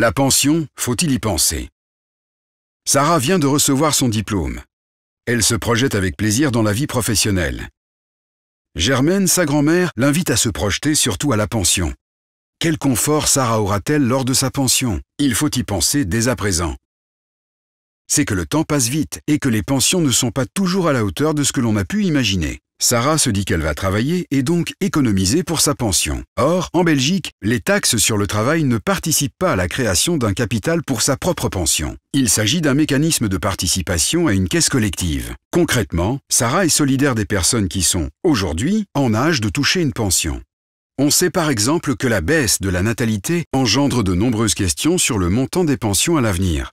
La pension, faut-il y penser? Sarah vient de recevoir son diplôme. Elle se projette avec plaisir dans la vie professionnelle. Germaine, sa grand-mère, l'invite à se projeter surtout à la pension. Quel confort Sarah aura-t-elle lors de sa pension? Il faut y penser dès à présent. C'est que le temps passe vite et que les pensions ne sont pas toujours à la hauteur de ce que l'on a pu imaginer. Sarah se dit qu'elle va travailler et donc économiser pour sa pension. Or, en Belgique, les taxes sur le travail ne participent pas à la création d'un capital pour sa propre pension. Il s'agit d'un mécanisme de participation à une caisse collective. Concrètement, Sarah est solidaire des personnes qui sont, aujourd'hui, en âge de toucher une pension. On sait par exemple que la baisse de la natalité engendre de nombreuses questions sur le montant des pensions à l'avenir.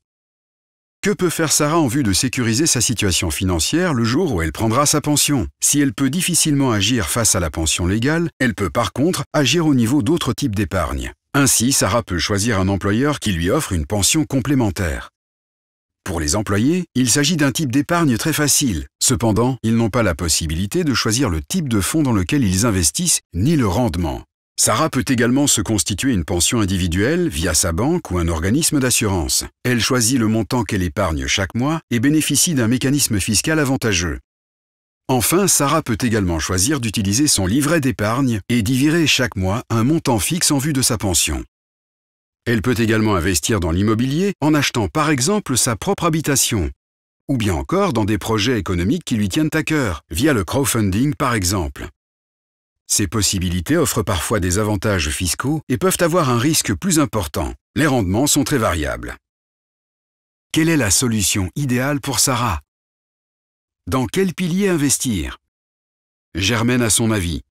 Que peut faire Sarah en vue de sécuriser sa situation financière le jour où elle prendra sa pension? Si elle peut difficilement agir face à la pension légale, elle peut par contre agir au niveau d'autres types d'épargne. Ainsi, Sarah peut choisir un employeur qui lui offre une pension complémentaire. Pour les employés, il s'agit d'un type d'épargne très facile. Cependant, ils n'ont pas la possibilité de choisir le type de fonds dans lequel ils investissent, ni le rendement. Sarah peut également se constituer une pension individuelle via sa banque ou un organisme d'assurance. Elle choisit le montant qu'elle épargne chaque mois et bénéficie d'un mécanisme fiscal avantageux. Enfin, Sarah peut également choisir d'utiliser son livret d'épargne et d'y virer chaque mois un montant fixe en vue de sa pension. Elle peut également investir dans l'immobilier en achetant par exemple sa propre habitation, ou bien encore dans des projets économiques qui lui tiennent à cœur, via le crowdfunding par exemple. Ces possibilités offrent parfois des avantages fiscaux et peuvent avoir un risque plus important. Les rendements sont très variables. Quelle est la solution idéale pour Sarah? Dans quel pilier investir? Germaine a son avis.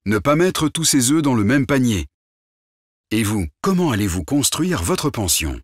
Ne pas mettre tous ses œufs dans le même panier. Et vous, comment allez-vous construire votre pension?